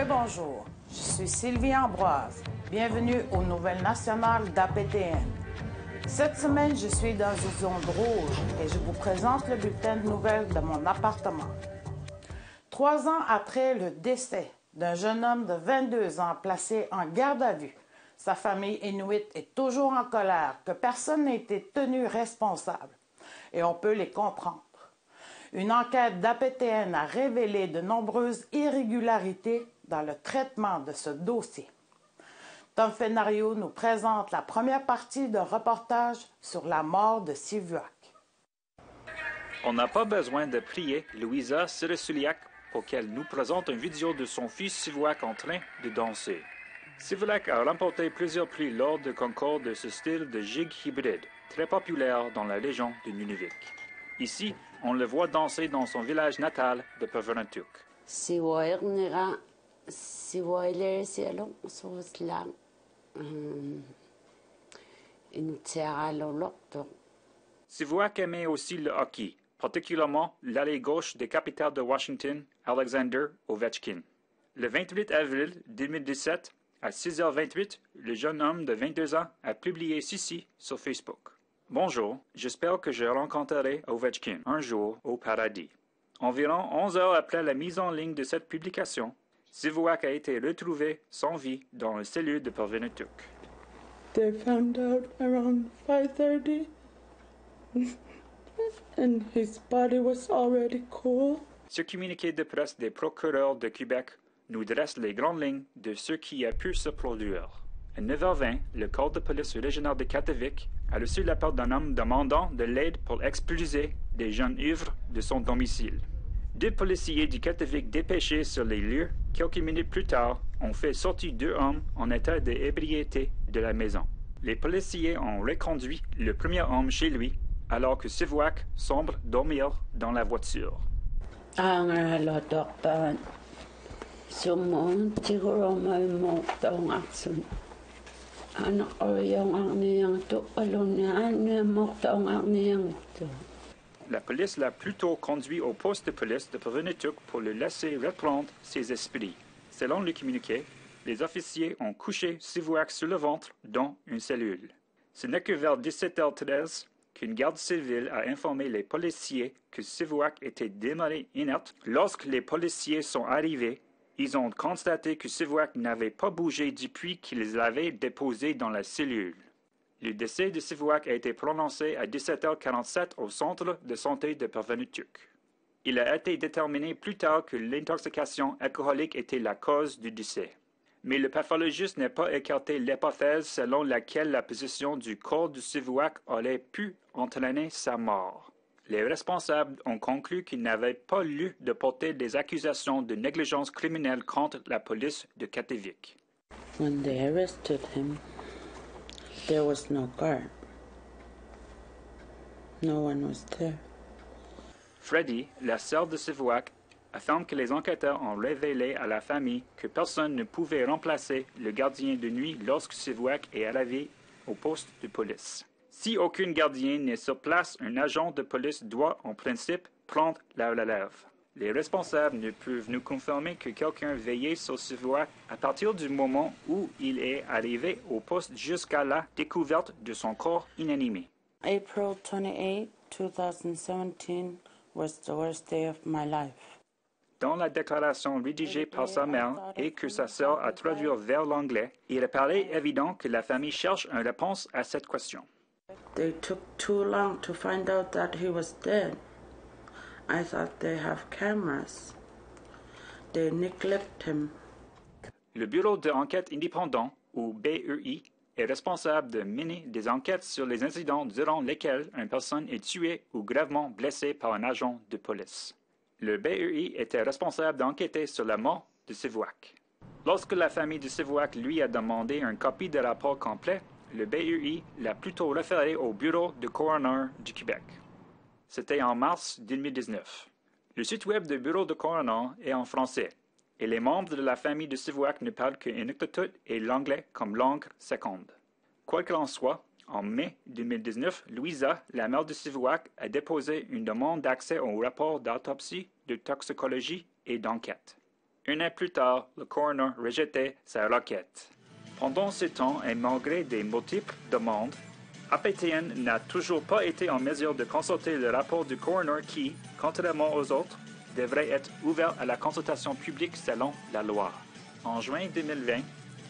Bonjour, je suis Sylvie Ambroise. Bienvenue aux Nouvelles nationales d'APTN. Cette semaine, je suis dans une zone rouge et je vous présente le bulletin de nouvelles de mon appartement. 3 ans après le décès d'un jeune homme de 22 ans placé en garde à vue, sa famille inuit est toujours en colère que personne n'ait été tenu responsable. Et on peut les comprendre. Une enquête d'APTN a révélé de nombreuses irrégularités dans le traitement de ce dossier. Tom Fenario nous présente la première partie d'un reportage sur la mort de Sivuak. On n'a pas besoin de prier Louisa Siresuliak pour qu'elle nous présente une vidéo de son fils Sivuak en train de danser. Sivuak a remporté plusieurs prix lors de concours de ce style de jig hybride, très populaire dans la région de Nunavik. Ici, on le voit danser dans son village natal de Pervernattuk. Sivuak aimait aussi le hockey, particulièrement l'allée gauche des capitales de Washington, Alexander Ovechkin. Le 28 avril 2017, à 6h28, le jeune homme de 22 ans a publié ceci sur Facebook. Bonjour, j'espère que je rencontrerai Ovechkin un jour au paradis. Environ 11 heures après la mise en ligne de cette publication, Sivuak a été retrouvé sans vie dans une cellule de Pervernattuk. They found out around 5:30 and his body was already cool. Ce communiqué de presse des procureurs de Québec nous dresse les grandes lignes de ce qui a pu se produire. À 9h20, le corps de police régional de Kativik a reçu l'appel d'un homme demandant de l'aide pour expulser des jeunes ivres de son domicile. 2 policiers du Kativik dépêchés sur les lieux quelques minutes plus tard ont fait sortir 2 hommes en état d'ébriété de la maison. Les policiers ont reconduit le premier homme chez lui alors que Sivuak semble dormir dans la voiture. La police l'a plutôt conduit au poste de police de Pervernattuk pour le laisser reprendre ses esprits. Selon le communiqué, les officiers ont couché Sivuak sur le ventre dans une cellule. Ce n'est que vers 17h13 qu'une garde civile a informé les policiers que Sivuak était demeuré inerte. Lorsque les policiers sont arrivés, ils ont constaté que Sivuak n'avait pas bougé depuis qu'ils l'avaient déposé dans la cellule. Le décès de Sivuak a été prononcé à 17h47 au centre de santé de Pervernattuk. Il a été déterminé plus tard que l'intoxication alcoolique était la cause du décès. Mais le pathologiste n'a pas écarté l'hypothèse selon laquelle la position du corps de Sivuak aurait pu entraîner sa mort. Les responsables ont conclu qu'il n'avait pas lieu de porter des accusations de négligence criminelle contre la police de Kativik. When they arrested him, there was no guard. No one was there. Freddie, la sœur de Sivuak, affirme que les enquêteurs ont révélé à la famille que personne ne pouvait remplacer le gardien de nuit lorsque Sivuak est arrivé au poste de police. Si aucun gardien n'est sur place, un agent de police doit, en principe, prendre la relève. Les responsables ne peuvent nous confirmer que quelqu'un veillait sur Sivuak à partir du moment où il est arrivé au poste jusqu'à la découverte de son corps inanimé. April 28, 2017 was the worst day of my life. Dans la déclaration rédigée par sa mère et que sa sœur a traduite vers l'anglais, il apparaît évident que la famille cherche une réponse à cette question. They took too long to find out that he was dead. I thought they have cameras. They neglect him. Le Bureau d'enquête indépendant, ou BEI, est responsable de mener des enquêtes sur les incidents durant lesquels une personne est tuée ou gravement blessée par un agent de police. Le BEI était responsable d'enquêter sur la mort de Sivuak. Lorsque la famille de Sivuak lui a demandé une copie de rapport complet, le BEI l'a plutôt référé au Bureau de coroner du Québec. C'était en mars 2019. Le site web du Bureau de coroner est en français, et les membres de la famille de Sivuak ne parlent que Inuktitut et l'anglais comme langue seconde. Quoi qu'il en soit, en mai 2019, Louisa, la mère de Sivuak, a déposé une demande d'accès au rapport d'autopsie, de toxicologie et d'enquête. Un an plus tard, le coroner rejetait sa requête. Pendant ce temps et malgré des multiples demandes, APTN n'a toujours pas été en mesure de consulter le rapport du coroner qui, contrairement aux autres, devrait être ouvert à la consultation publique selon la loi. En juin 2020,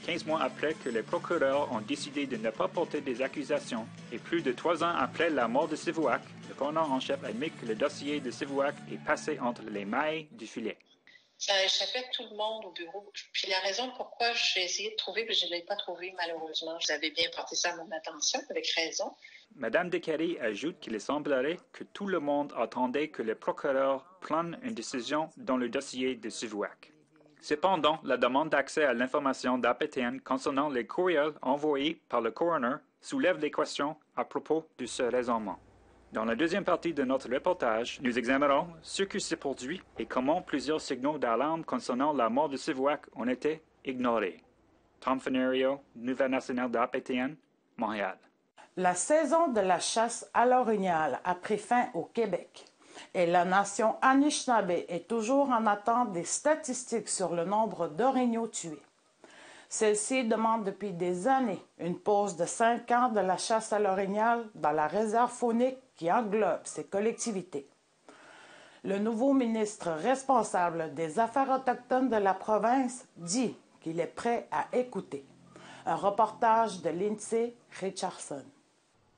15 mois après que les procureurs ont décidé de ne pas porter des accusations et plus de 3 ans après la mort de Sivouak, le coroner en chef admet que le dossier de Sivouak est passé entre les mailles du filet. Ça a échappé à tout le monde au bureau. Puis la raison pourquoi j'ai essayé de trouver, mais je ne l'ai pas trouvé malheureusement. Vous avez bien porté ça à mon attention, avec raison. Mme Descaries ajoute qu'il semblerait que tout le monde attendait que le procureur prenne une décision dans le dossier de Sivouak. Cependant, la demande d'accès à l'information d'APTN concernant les courriels envoyés par le coroner soulève des questions à propos de ce raisonnement. Dans la deuxième partie de notre reportage, nous examinerons ce qui s'est produit et comment plusieurs signaux d'alarme concernant la mort de Sivouak ont été ignorés. Tom Fenerio, Nouvelle nationale d'APTN, Montréal. La saison de la chasse à l'orignal a pris fin au Québec et la nation Anishinaabe est toujours en attente des statistiques sur le nombre d'orignaux tués. Celle-ci demande depuis des années une pause de 5 ans de la chasse à l'orignal dans la réserve faunique qui englobe ces collectivités. Le nouveau ministre responsable des Affaires autochtones de la province dit qu'il est prêt à écouter. Un reportage de Lindsay Richardson.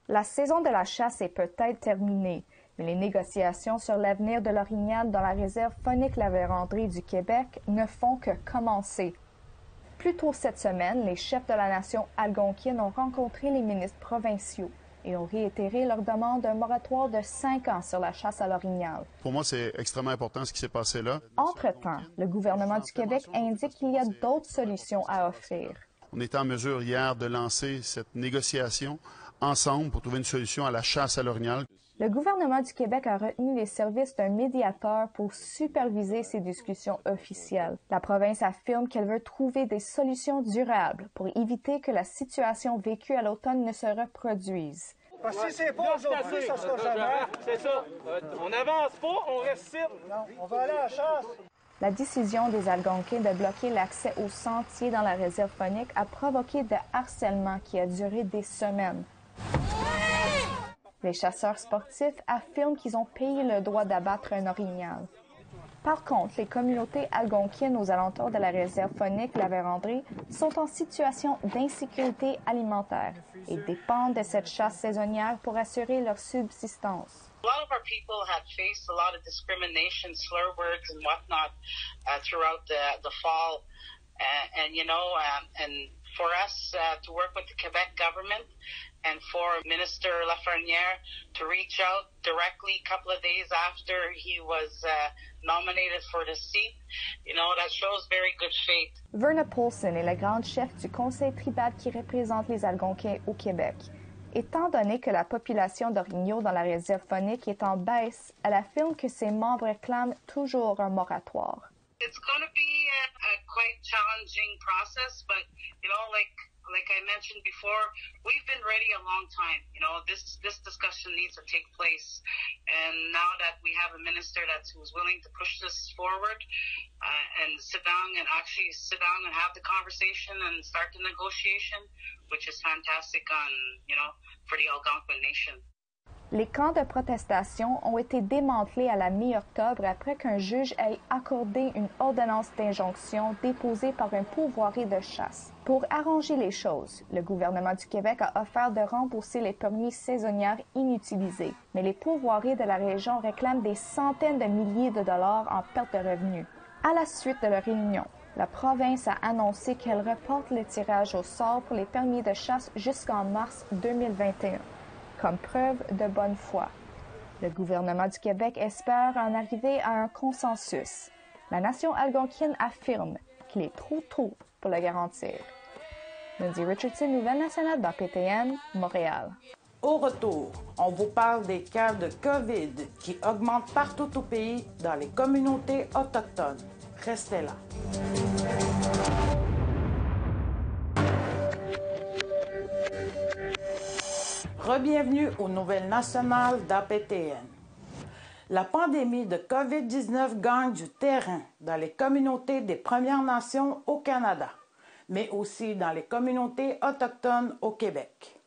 La saison de la chasse est peut-être terminée, mais les négociations sur l'avenir de l'orignal dans la réserve faunique La Vérandrie du Québec ne font que commencer. Plus tôt cette semaine, les chefs de la nation algonquienne ont rencontré les ministres provinciaux et ont réitéré leur demande d'un moratoire de 5 ans sur la chasse à l'orignal. Pour moi, c'est extrêmement important ce qui s'est passé là. Entre-temps, le gouvernement du Québec indique qu'il y a d'autres solutions à offrir. On était en mesure hier de lancer cette négociation ensemble pour trouver une solution à la chasse à l'orignal. Le gouvernement du Québec a retenu les services d'un médiateur pour superviser ces discussions officielles. La province affirme qu'elle veut trouver des solutions durables pour éviter que la situation vécue à l'automne ne se reproduise. Parce que si c'est pas aujourd'hui, ça sera jamais. C'est ça. On n'avance pas, on reste ici. Non, on va aller à la chasse. La décision des Algonquins de bloquer l'accès aux sentiers dans la réserve faunique a provoqué de harcèlement qui a duré des semaines. Les chasseurs sportifs affirment qu'ils ont payé le droit d'abattre un orignal. Par contre, les communautés algonquiennes aux alentours de la réserve faunique La Vérandrie sont en situation d'insécurité alimentaire et dépendent de cette chasse saisonnière pour assurer leur subsistance. A lot of our people had faced a lot of discrimination, slur words and whatnot throughout the fall. And for us to work with the Quebec government and for Minister Lafrenière to reach out directly a couple of days after he was nominated for the seat, that shows very good faith. Verna Paulson est la grande chef du conseil tribal qui représente les Algonquins au Québec. Étant donné que la population d'orignaux dans la réserve faunique est en baisse, elle affirme que ses membres réclament toujours un moratoire. It's going to be a quite challenging process, but like I mentioned before, we've been ready a long time. This discussion needs to take place, and now that we have a minister who's willing to push this forward and sit down and have the conversation and start the negotiation, which is fantastic for the Algonquin Nation. Les camps de protestation ont été démantelés à la mi-octobre après qu'un juge ait accordé une ordonnance d'injonction déposée par un pourvoirie de chasse. Pour arranger les choses, le gouvernement du Québec a offert de rembourser les permis saisonnières inutilisés, mais les pourvoiries de la région réclament des centaines de milliers de dollars en perte de revenus. À la suite de leur réunion, la province a annoncé qu'elle reporte le tirage au sort pour les permis de chasse jusqu'en mars 2021. Comme preuve de bonne foi. Le gouvernement du Québec espère en arriver à un consensus. La nation algonquienne affirme qu'il est trop tôt pour le garantir. Lindsay Richardson, Nouvelle nationale d'APTN, Montréal. Au retour, on vous parle des cas de COVID qui augmentent partout au pays dans les communautés autochtones. Restez là. Re-bienvenue aux Nouvelles nationales d'APTN. La pandémie de COVID-19 gagne du terrain dans les communautés des Premières Nations au Canada, mais aussi dans les communautés autochtones au Québec.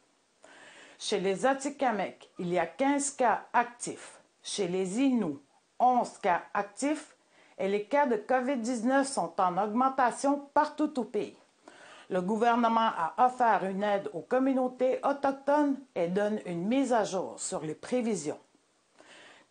Chez les Atikamekw, il y a 15 cas actifs. Chez les Inuits, 11 cas actifs et les cas de COVID-19 sont en augmentation partout au pays. Le gouvernement a offert une aide aux communautés autochtones et donne une mise à jour sur les prévisions.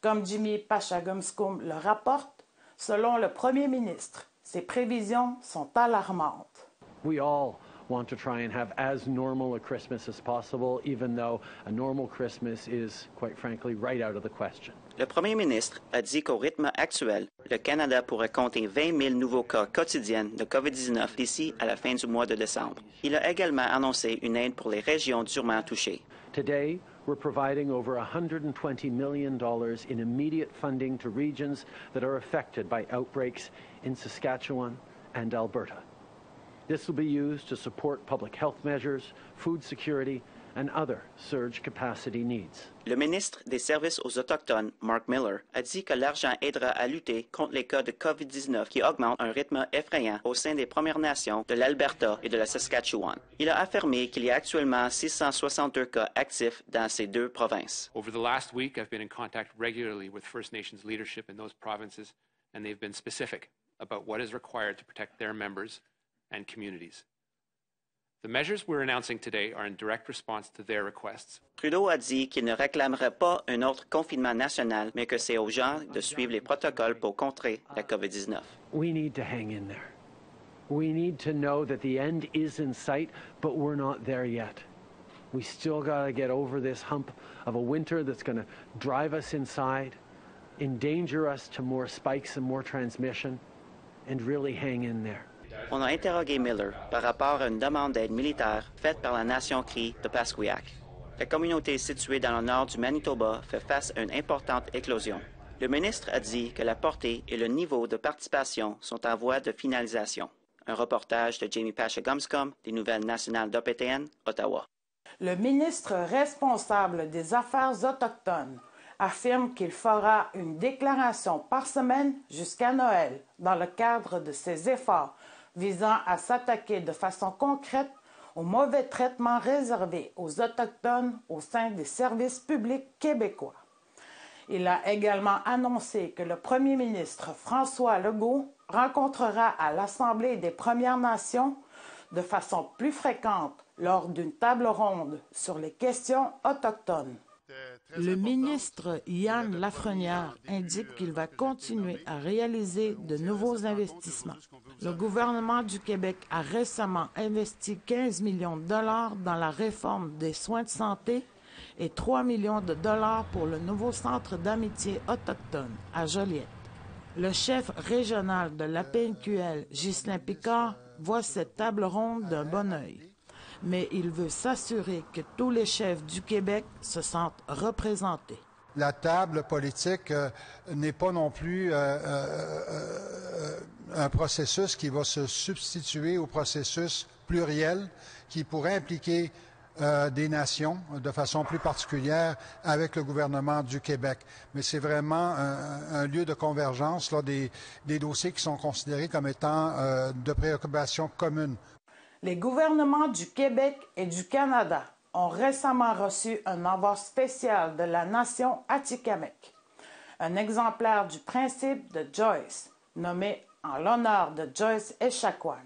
Comme Jimmy Pachagumskum le rapporte, selon le premier ministre, ces prévisions sont alarmantes. We all want to try and have as normal a Christmas as possible, even though a normal Christmas is, quite frankly, right out of the question. Le premier ministre a dit qu'au rythme actuel, le Canada pourrait compter 20 000 nouveaux cas quotidiens de COVID-19 d'ici à la fin du mois de décembre. Il a également annoncé une aide pour les régions durement touchées. Today, we're providing over $120 million in immediate funding to regions that are affected by outbreaks in Saskatchewan and Alberta. This will be used to support public health measures, food security, and other surge capacity needs. Le ministre des Services aux Autochtones, Mark Miller, a dit que l'argent aidera à lutter contre les cas de COVID-19 qui augmentent à un rythme effrayant au sein des Premières Nations de l'Alberta et de la Saskatchewan. Il a affirmé qu'il y a actuellement 662 cas actifs dans ces deux provinces. Over the last week, I've been in contact regularly with First Nations leadership in those provinces, and they've been specific about what is required to protect their members and communities. The measures we're announcing today are in direct response to their requests. Trudeau a dit qu'il ne réclamerait pas un autre confinement national, mais que c'est aux gens de suivre les protocoles pour contrer la COVID-19. We need to hang in there. We need to know that the end is in sight, but we're not there yet. We still got to get over this hump of a winter that's going to drive us inside, endanger us to more spikes and more transmission, and really hang in there. On a interrogé Miller par rapport à une demande d'aide militaire faite par la Nation Cree de Pasquiac. La communauté située dans le nord du Manitoba fait face à une importante éclosion. Le ministre a dit que la portée et le niveau de participation sont en voie de finalisation. Un reportage de Jamie Pachagumskum des Nouvelles nationales d'OPTN, Ottawa. Le ministre responsable des Affaires autochtones affirme qu'il fera une déclaration par semaine jusqu'à Noël dans le cadre de ses efforts visant à s'attaquer de façon concrète au mauvais traitement réservé aux Autochtones au sein des services publics québécois. Il a également annoncé que le premier ministre François Legault rencontrera à l'Assemblée des Premières Nations de façon plus fréquente lors d'une table ronde sur les questions autochtones. Le ministre Yann Lafrenière indique qu'il va continuer à réaliser de nouveaux investissements. Le gouvernement du Québec a récemment investi 15 millions de dollars dans la réforme des soins de santé et 3 millions de dollars pour le nouveau centre d'amitié autochtone à Joliette. Le chef régional de l'APNQL, Ghislain Picard, voit cette table ronde d'un bon œil. Mais il veut s'assurer que tous les chefs du Québec se sentent représentés. La table politique n'est pas non plus un processus qui va se substituer au processus pluriel qui pourrait impliquer des nations de façon plus particulière avec le gouvernement du Québec. Mais c'est vraiment un lieu de convergence là, des dossiers qui sont considérés comme étant de préoccupation commune. Les gouvernements du Québec et du Canada ont récemment reçu un envoi spécial de la nation Atikamekw, un exemplaire du principe de Joyce, nommé en l'honneur de Joyce Echaquan,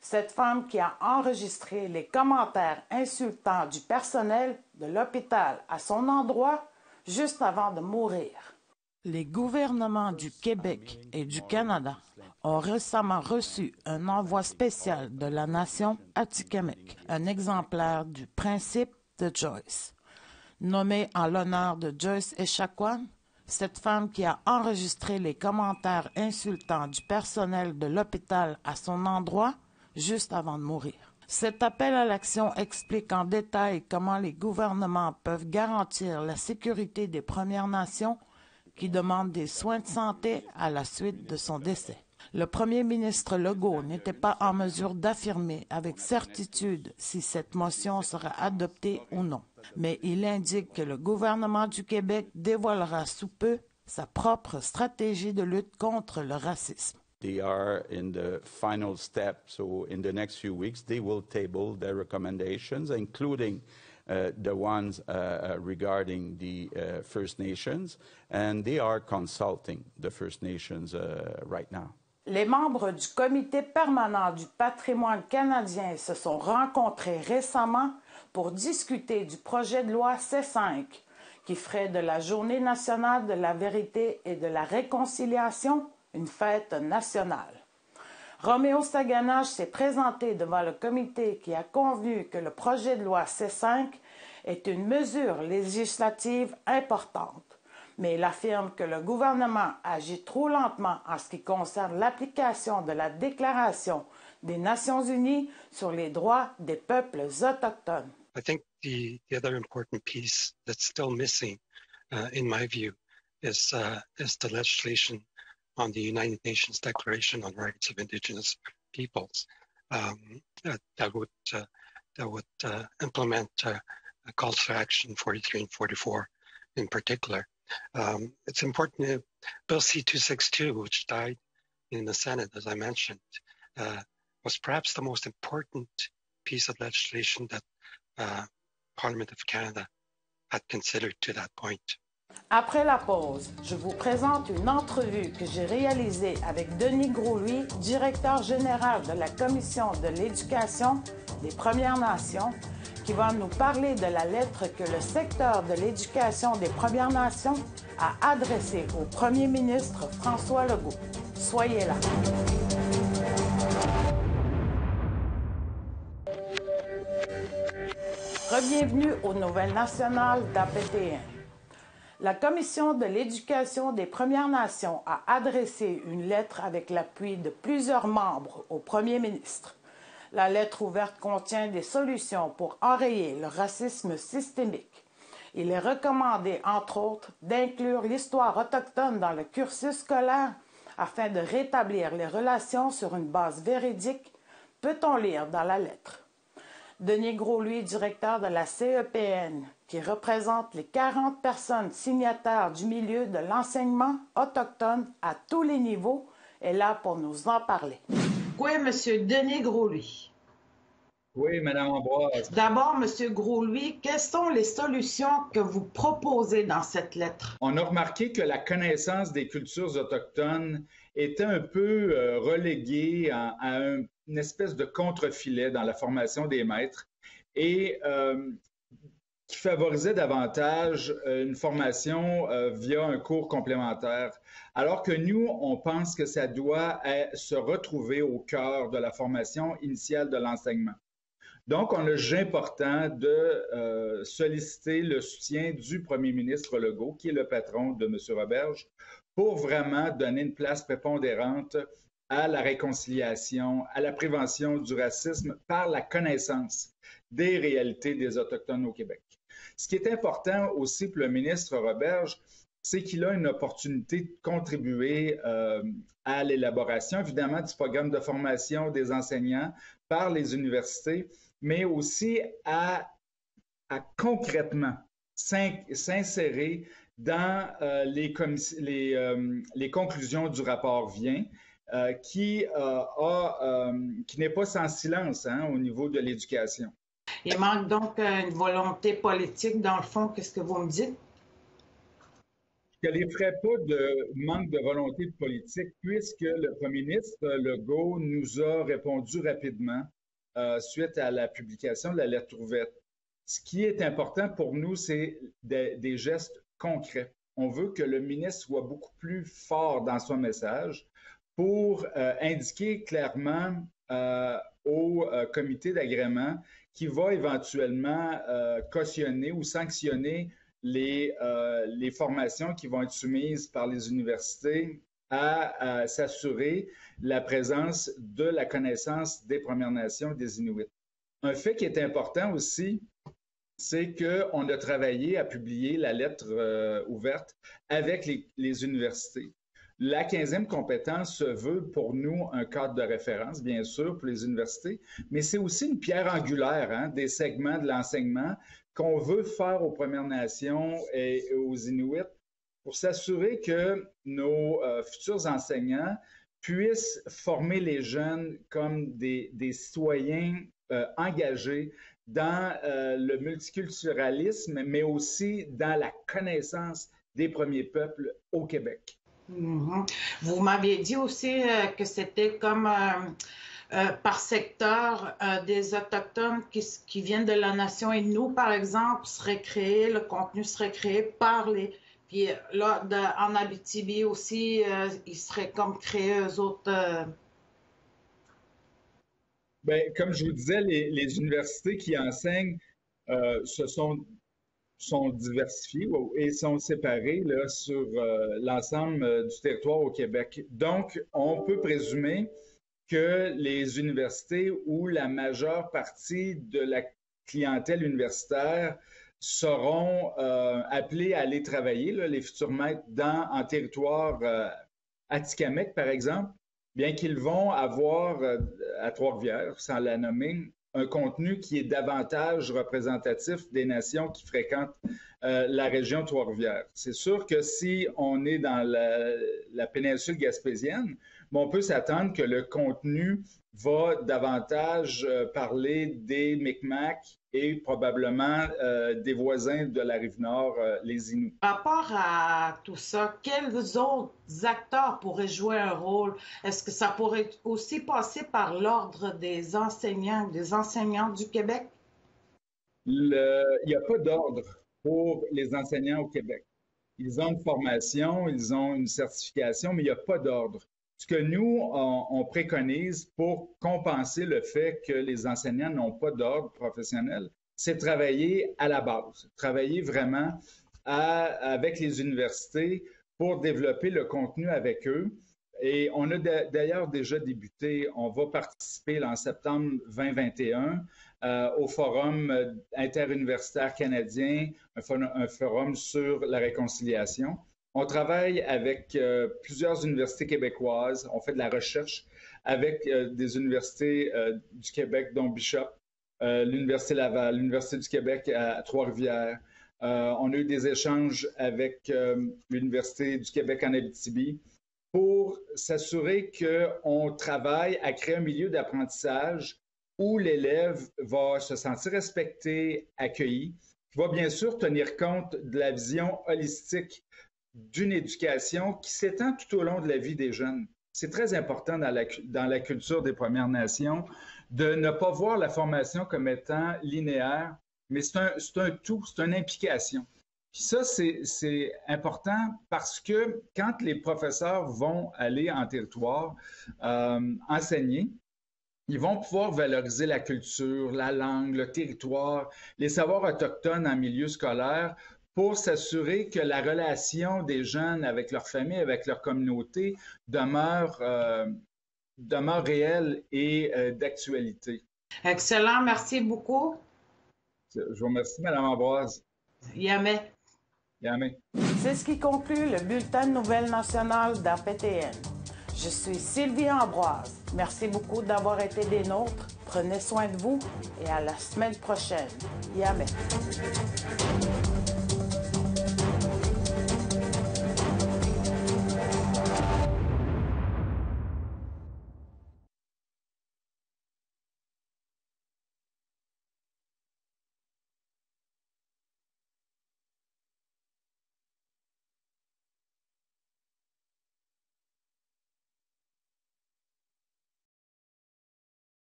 cette femme qui a enregistré les commentaires insultants du personnel de l'hôpital à son endroit juste avant de mourir. Les gouvernements du Québec et du Canada ont récemment reçu un envoi spécial de la nation Atikamekw, un exemplaire du principe de Joyce. Nommé en l'honneur de Joyce Echaquan, cette femme qui a enregistré les commentaires insultants du personnel de l'hôpital à son endroit juste avant de mourir. Cet appel à l'action explique en détail comment les gouvernements peuvent garantir la sécurité des Premières Nations qui demandent des soins de santé à la suite de son décès. Le premier ministre Legault n'était pas en mesure d'affirmer avec certitude si cette motion sera adoptée ou non, mais il indique que le gouvernement du Québec dévoilera sous peu sa propre stratégie de lutte contre le racisme. They are in the final step, so in the next few weeks, they will table their recommendations, including the ones regarding the First Nations, and they are consulting the First Nations right now. Les membres du Comité permanent du patrimoine canadien se sont rencontrés récemment pour discuter du projet de loi C5 qui ferait de la Journée nationale de la vérité et de la réconciliation une fête nationale. Roméo Saganage s'est présenté devant le comité qui a convenu que le projet de loi C5 est une mesure législative importante, mais il affirme que le gouvernement agit trop lentement en ce qui concerne l'application de la Déclaration des Nations unies sur les droits des peuples autochtones. I think the other important piece that's still missing, in my view, is the legislation on the United Nations Declaration on Rights of Indigenous Peoples that would implement calls for action 43 and 44 in particular. It's important. Bill C-262, which died in the Senate, as I mentioned, was perhaps the most important piece of legislation that Parliament of Canada had considered to that point. Après la pause, je vous présente une entrevue que j'ai réalisée avec Denis Gros-Louis, directeur général de la Commission de l'éducation des Premières Nations, qui va nous parler de la lettre que le secteur de l'éducation des Premières Nations a adressée au premier ministre François Legault. Soyez là. Bienvenue aux Nouvelles nationales d'APTN. La Commission de l'éducation des Premières Nations a adressé une lettre avec l'appui de plusieurs membres au premier ministre. La lettre ouverte contient des solutions pour enrayer le racisme systémique. Il est recommandé, entre autres, d'inclure l'histoire autochtone dans le cursus scolaire afin de rétablir les relations sur une base véridique, peut-on lire dans la lettre. Denis Gros-Louis, directeur de la CEPN, qui représente les 40 personnes signataires du milieu de l'enseignement autochtone à tous les niveaux, est là pour nous en parler. Oui, M. Denis Gros-Louis. Oui, Mme Ambroise. D'abord, M. Gros-Louis, quelles sont les solutions que vous proposez dans cette lettre? On a remarqué que la connaissance des cultures autochtones était un peu reléguée à une espèce de contre-filet dans la formation des maîtres et qui favorisait davantage une formation via un cours complémentaire, alors que nous, on pense que ça doit se retrouver au cœur de la formation initiale de l'enseignement. Donc, on a jugé important de solliciter le soutien du premier ministre Legault, qui est le patron de M. Roberge, pour vraiment donner une place prépondérante à la réconciliation, à la prévention du racisme par la connaissance des réalités des Autochtones au Québec. Ce qui est important aussi pour le ministre Roberge, c'est qu'il a une opportunité de contribuer à l'élaboration, évidemment, du programme de formation des enseignants par les universités, mais aussi à concrètement s'insérer dans les conclusions du rapport Vien, qui n'est pas sans silence au niveau de l'éducation. Il manque donc une volonté politique, dans le fond, qu'est-ce que vous me dites? Je ne qualifierais pas de manque de volonté politique, puisque le premier ministre Legault nous a répondu rapidement suite à la publication de la lettre ouverte. Ce qui est important pour nous, c'est des gestes concrets. On veut que le ministre soit beaucoup plus fort dans son message pour indiquer clairement au comité d'agrément qui va éventuellement cautionner ou sanctionner les formations qui vont être soumises par les universités à s'assurer la présence de la connaissance des Premières Nations et des Inuits. Un fait qui est important aussi, c'est qu'on a travaillé à publier la lettre ouverte avec les universités. La 15e compétence se veut pour nous un cadre de référence, bien sûr, pour les universités, mais c'est aussi une pierre angulaire des segments de l'enseignement qu'on veut faire aux Premières Nations et aux Inuits pour s'assurer que nos futurs enseignants puissent former les jeunes comme des citoyens engagés dans le multiculturalisme, mais aussi dans la connaissance des premiers peuples au Québec. Mm-hmm. Vous m'aviez dit aussi que c'était comme par secteur des Autochtones qui viennent de la nation Innu, par exemple, le contenu serait créé par les... Puis là, en Abitibi aussi, ils seraient comme créés eux autres... Bien, comme je vous disais, les universités qui enseignent sont diversifiées et sont séparées là, sur l'ensemble du territoire au Québec. Donc, on peut présumer que les universités où la majeure partie de la clientèle universitaire seront appelés à aller travailler, là, les futurs maîtres, en territoire Atikamekw, par exemple, bien qu'ils vont avoir à Trois-Rivières, sans la nommer, un contenu qui est davantage représentatif des nations qui fréquentent la région Trois-Rivières. C'est sûr que si on est dans la péninsule gaspésienne, on peut s'attendre que le contenu va davantage parler des Micmacs et probablement des voisins de la Rive-Nord, les Inuits. Par rapport à tout ça, quels autres acteurs pourraient jouer un rôle? Est-ce que ça pourrait aussi passer par l'Ordre des enseignants du Québec? Il n'y a pas d'ordre pour les enseignants au Québec. Ils ont une formation, ils ont une certification, mais il n'y a pas d'ordre. Ce que nous, on préconise pour compenser le fait que les enseignants n'ont pas d'ordre professionnel, c'est travailler à la base, travailler vraiment avec les universités pour développer le contenu avec eux. Et on a d'ailleurs déjà débuté, on va participer en septembre 2021 au Forum interuniversitaire canadien, un forum sur la réconciliation. On travaille avec plusieurs universités québécoises. On fait de la recherche avec des universités du Québec, dont Bishop, l'Université Laval, l'Université du Québec à Trois-Rivières. On a eu des échanges avec l'Université du Québec en Abitibi pour s'assurer qu'on travaille à créer un milieu d'apprentissage où l'élève va se sentir respecté, accueilli, qui va bien sûr tenir compte de la vision holistique d'une éducation qui s'étend tout au long de la vie des jeunes. C'est très important dans la culture des Premières Nations de ne pas voir la formation comme étant linéaire, mais c'est un tout, c'est une implication. Puis ça, c'est important parce que quand les professeurs vont aller en territoire enseigner, ils vont pouvoir valoriser la culture, la langue, le territoire, les savoirs autochtones en milieu scolaire pour s'assurer que la relation des jeunes avec leur famille, avec leur communauté demeure réelle et d'actualité. Excellent, merci beaucoup. Je vous remercie, Mme Ambroise. Yamé. Yamé. C'est ce qui conclut le bulletin de nouvelles nationales d'APTN. Je suis Sylvie Ambroise. Merci beaucoup d'avoir été des nôtres. Prenez soin de vous et à la semaine prochaine. Yamé.